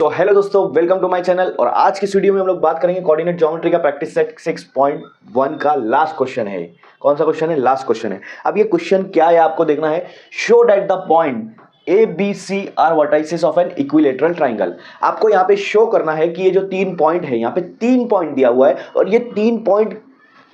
तो हेलो दोस्तों, welcome to my channel. और आज की वीडियो में हम लोग बात करेंगे कोऑर्डिनेट ज्योमेट्री का प्रैक्टिस सेट 6.1 का लास्ट क्वेश्चन है। कौन सा क्वेश्चन है? लास्ट क्वेश्चन है। अब ये क्वेश्चन क्या है आपको देखना है। Show that the point A B C are vertices of an equilateral triangle. आपको यहाँ पे शो करना है कि ये जो 3 पॉइंट है, यहाँ पे 3 पॉइंट दिया हुआ है और ये 3 पॉइंट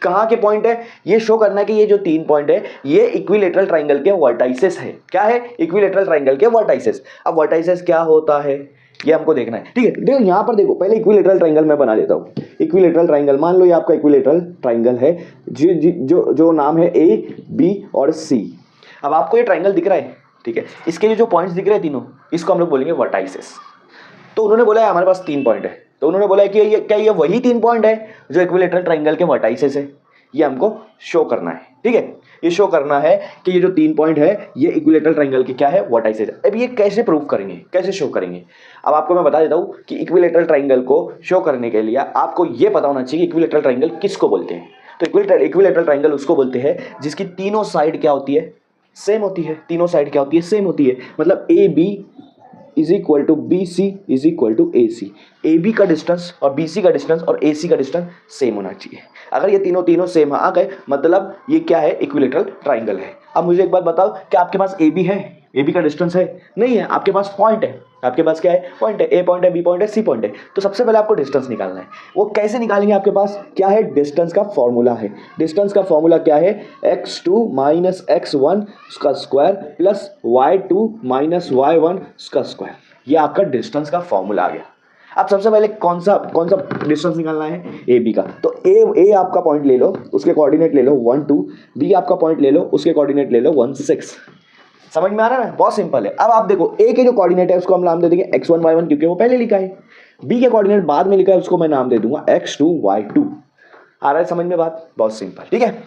कहाँ के पॉइंट है, ये शो करना है कि ये जो 3 पॉइंट है ये इक्विलेटरल ट्राइंगल के वर्टाइसेस है। क्या है? इक्विलेटरल ट्राइंगल के वर्टाइसेस। अब वर्टाइसेस क्या होता है ये हमको देखना है। ठीक है, देखो यहाँ पर देखो, पहले इक्विलेटरल ट्राइंगल मैं बना देता हूँ। इक्विलेटरल ट्राइंगल मान लो ये आपका इक्विलेटरल ट्राइंगल है, जो नाम है ए बी और सी। अब आपको ये ट्राइंगल दिख रहा है, ठीक है, इसके जो पॉइंट्स दिख रहे हैं तीनों, इसको हम लोग बोलेंगे वर्टाइसेस। तो उन्होंने बोला है हमारे पास 3 पॉइंट है, तो उन्होंने बोला है कि ये क्या ये वही 3 पॉइंट है जो इक्विलेटरल ट्राइंगल के वर्टाइसेस है, ये हमको शो करना है। ठीक है, ये शो करना है कि ये जो 3 पॉइंट है ये इक्विलेटरल ट्राइंगल के क्या है, वर्टाइसेस है। अब ये कैसे प्रूव करेंगे, कैसे शो करेंगे? अब आपको मैं बता देता हूं कि इक्विलेटरल ट्राइंगल को शो करने के लिए आपको ये पता होना चाहिए कि इक्विलेटरल ट्राइंगल किसको बोलते हैं। तो इक्विलेटरल ट्राइंगल उसको बोलते हैं जिसकी तीनों साइड क्या होती है, सेम होती है। तीनों साइड क्या होती है, सेम होती है। मतलब A B is equal to B C is equal to A C. A B का डिस्टेंस और बी सी का डिस्टेंस और ए सी का डिस्टेंस सेम होना चाहिए। अगर ये तीनों सेम आ गए मतलब ये क्या है, इक्विलेटरल ट्राइंगल है। अब मुझे एक बात बताओ, क्या आपके पास ए बी है? ए बी का डिस्टेंस है? नहीं है, आपके पास पॉइंट है। आपके पास क्या है? पॉइंट है। ए पॉइंट है, बी पॉइंट है, सी पॉइंट है। तो सबसे पहले आपको डिस्टेंस निकालना है। वो कैसे निकालेंगे? आपके पास क्या है? डिस्टेंस का फॉर्मूला है। डिस्टेंस का फॉर्मूला क्या है? x2 माइनस x1 उसका square plus y2 minus y1 उसका स्क्वायर। ये आपका डिस्टेंस का फॉर्मूला आ गया। अब सबसे पहले कौन सा डिस्टेंस निकालना है? ए बी का। तो ए आपका पॉइंट ले लो, उसके कोऑर्डिनेट ले लो 1 2। बी आपका पॉइंट ले लो, उसके कोऑर्डिनेट ले लो 1 6। समझ में आ रहा है ना? बहुत सिंपल है। अब आप देखो, ए के जो कोऑर्डिनेट है उसको हम नाम दे देंगे x1 y1 क्योंकि वो पहले लिखा है। बी के कोऑर्डिनेट बाद में लिखा है, उसको मैं नाम दे दूंगा x2 y2। आ रहा है समझ में बात? बहुत सिंपल। ठीक है,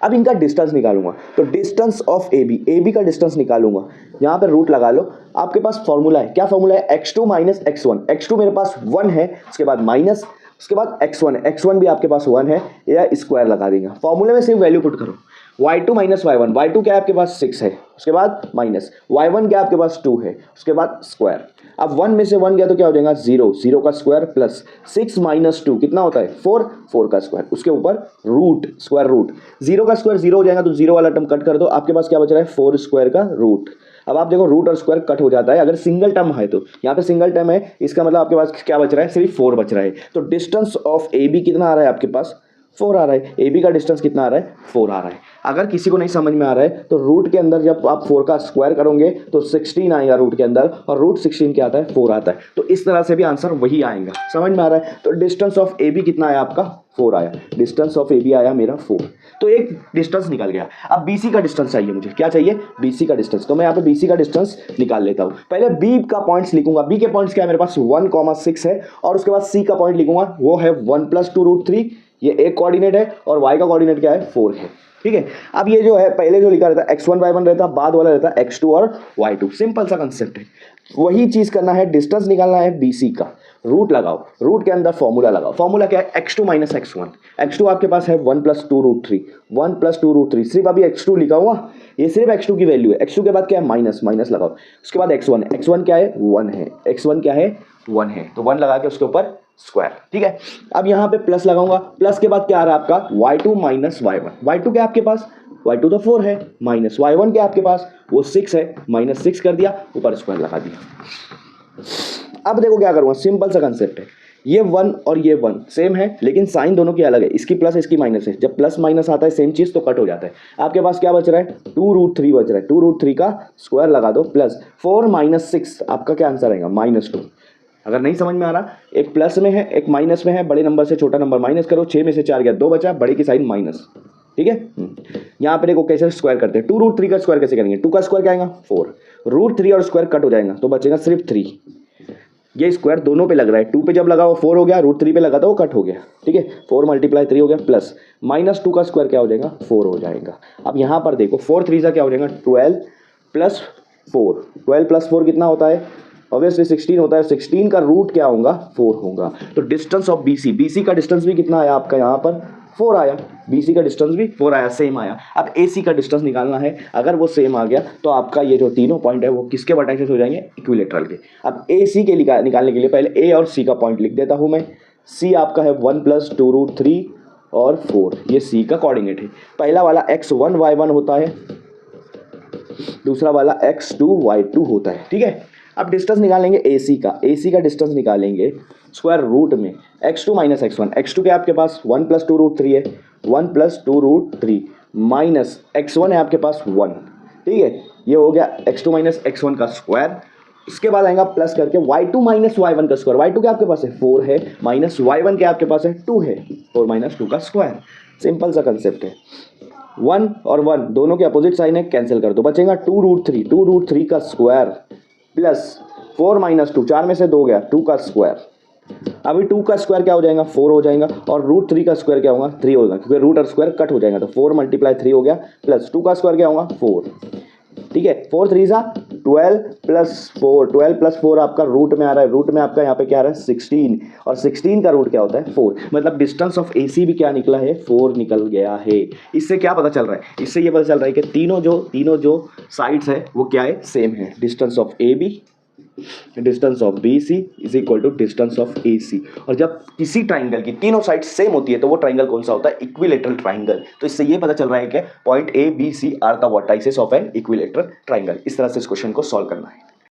अब इनका डिस्टेंस निकालूंगा। तो डिस्टेंस ऑफ ए बी का डिस्टेंस निकालूंगा। यहाँ पे रूट लगा लो। आपके पास फॉर्मूला है, क्या फॉर्मूला है? x2 minus x1। x2 मेरे पास 1 है, उसके बाद माइनस, उसके बाद x1 है। x1 भी आपके पास 1 है, या स्क्वायर लगा देंगे। फॉर्मूले में सिर्फ वैल्यू पुट करो। y2 माइनस y1, y2 क्या है आपके पास 6 है, उसके बाद माइनस y1 क्या आपके पास 2 है, उसके बाद स्क्वायर। अब 1 में से 1 गया तो क्या हो जाएगा? 0, 0 का स्क्वायर प्लस 6 माइनस 2 कितना होता है? 4, 4 का स्क्वायर, उसके ऊपर रूट, स्क्वायर रूट। 0 का स्क्वायर 0 हो जाएगा तो 0 वाला टर्म कट कर दो, आपके पास क्या बच रहा है? 4 स्क्वायर का रूट। अब आप देखो रूट और स्क्वायर कट हो जाता है अगर सिंगल टर्म है, तो यहाँ पे सिंगल टर्म है, इसका मतलब आपके पास क्या बच रहा है? सिर्फ 4 बच रहा है। तो डिस्टेंस ऑफ ए बी कितना आ रहा है आपके पास? 4 आ रहा है। ए बी का डिस्टेंस कितना आ रहा है? 4 आ रहा है। अगर किसी को नहीं समझ में आ रहा है तो रूट के अंदर जब आप 4 का स्क्वायर करोगे तो 16 आएगा रूट के अंदर, और रूट 16 क्या आता है? 4 आता है। तो इस तरह से भी आंसर वही आएगा। समझ में आ रहा है? तो डिस्टेंस ऑफ ए बी कितना आया आपका? 4 आया। डिस्टेंस ऑफ ए बी आया मेरा 4। तो एक डिस्टेंस निकल गया। अब बी सी का डिस्टेंस चाहिए मुझे। क्या चाहिए? बी सी का डिस्टेंस। तो मैं यहाँ पे बी सी का डिस्टेंस निकाल लेता हूँ। पहले बी का पॉइंट्स लिखूंगा। बी के पॉइंट्स क्या है? मेरे पास 1 6 है, और उसके बाद सी का पॉइंट लिखूंगा, वो है 1 + 2√3। ये एक कोऑर्डिनेट है और y का कोऑर्डिनेट क्या है? 4 है। ठीक है, अब ये जो है पहले जो लिखा रहता है x1 y1 रहता है, बाद वाला रहता है x2 और y2। सिंपल सा कंसेप्ट है। वही चीज करना है, डिस्टेंस निकालना है BC का। रूट लगाओ, रूट के अंदर फॉर्मूला लगाओ। फॉर्मूला क्या है? x2 minus x1। x2 आपके पास है 1 + 2√3। 1 + 2√3, सिर्फ अभी x2 लिखा हुआ, ये सिर्फ x2 की वैल्यू है। x2 के बाद क्या है? माइनस, माइनस लगाओ। उसके बाद x1, x1 क्या है? 1 है। x1 क्या है? 1 है। तो 1 लगा के उसके ऊपर स्क्वायर। ठीक है, अब यहाँ पे प्लस लगाऊंगा। प्लस के बाद क्या आ रहा है आपका? y2 minus y1। y2 क्या आपके पास? y2 तो 4 है, माइनस y1 क्या आपके पास? वो 6 है, माइनस 6 कर दिया, ऊपर स्क्वायर लगा दिया। अब देखो क्या करूँगा, सिंपल सा कंसेप्ट है। ये 1 और ये 1 सेम है, लेकिन साइन दोनों की अलग है। इसकी प्लस, इसकी माइनस है। जब प्लस माइनस आता है सेम चीज़ तो कट हो जाता है। आपके पास क्या बच रहा है? 2√3 बच रहा है। 2√3 का स्क्वायर लगा दो, प्लस 4 माइनस 6, आपका क्या आंसर आएगा? -2। अगर नहीं समझ में आ रहा, एक प्लस में है एक माइनस में है, बड़े नंबर से छोटा नंबर माइनस करो। 6 में से 4 गया, 2 बचा, बड़े की साइन माइनस। ठीक है, यहाँ पे देखो कैसे स्क्वायर करते हैं। 2√3 का स्क्वायर कैसे करेंगे? 2 का स्क्वायर क्या आएगा? 4। √3 और स्क्वायर कट हो जाएगा तो बचेगा सिर्फ 3। ये स्क्वायर दोनों पे लग रहा है। 2 पे जब लगा वो 4 हो गया, √3 पे लगा था वो कट हो गया। ठीक है, 4 × 3 हो गया, प्लस -2 का स्क्वायर क्या हो जाएगा? 4 हो जाएगा। अब यहाँ पर देखो 4 3 क्या हो जाएगा? 12 + 4। 12 + 4 कितना होता है? ऑब्वियसली 16 होता है। 16 का रूट क्या होगा? 4 होगा। तो डिस्टेंस ऑफ BC, BC का डिस्टेंस भी कितना आया आपका यहाँ पर? 4 आया, BC का डिस्टेंस भी 4 आया, सेम आया। अब AC का डिस्टेंस निकालना है, अगर वो सेम आ गया तो आपका ये जो तीनों पॉइंट है वो किसके वर्टाइसेस हो जाएंगे, इक्विलेटरल के। अब AC के निकालने के लिए पहले A और C का पॉइंट लिख देता हूँ मैं। C आपका है 1 + 2√3 और 4, ये C का कोऑर्डिनेट है। पहला वाला x1 y1 होता है, दूसरा वाला x2 y2 होता है, ठीक है। अब डिस्टेंस निकालेंगे AC का डिस्टेंस निकालेंगे स्क्वायर रूट में x2 - x1। x2 क्या आपके पास 1 + 2√3 है, 1 + 2√3 माइनस x1 है आपके पास 1, ठीक है। ये हो गया x2 - x1 का स्क्वायर। इसके बाद आएगा प्लस करके y2 - y1 का स्क्वायर। y2 क्या आपके पास है 4 है, माइनस y1 क्या आपके पास है 2 है, 4 - 2 का स्क्वायर। सिंपल सा कंसेप्ट है। 1 और 1 दोनों के अपोजिट साइन है, कैंसिल कर दो, बचेगा 2√3 का स्क्वायर प्लस 4 - 2, 4 में से 2 गया, 2 का स्क्वायर। अभी 2 का स्क्वायर क्या हो जाएगा 4 हो जाएगा, और √3 का स्क्वायर क्या होगा 3 होगा, क्योंकि रूट और स्क्वायर कट हो जाएगा, तो 4 × 3 हो गया, प्लस 2 का स्क्वायर क्या होगा 4, ठीक है। 4 3 12 + 4, 12 + 4 आपका रूट में आ रहा है, रूट में आपका यहाँ पे क्या आ रहा है 16, और 16 का रूट क्या होता है 4, मतलब डिस्टेंस ऑफ AC भी क्या निकला है 4 निकल गया है। इससे क्या पता चल रहा है, इससे ये पता चल रहा है कि तीनों जो साइड्स है वो क्या है सेम है। Distance of AB, distance of BC is equal to distance of AC। और जब किसी ट्राइंगल की तीनों साइड सेम होती है तो वो ट्राइंगल कौन सा होता है, इक्विलेटरल ट्राइंगल। तो इससे ये पता चल रहा है कि point A B C are the vertices of an equilateral triangle. इस तरह से इस क्वेश्चन को सॉल्व करना है।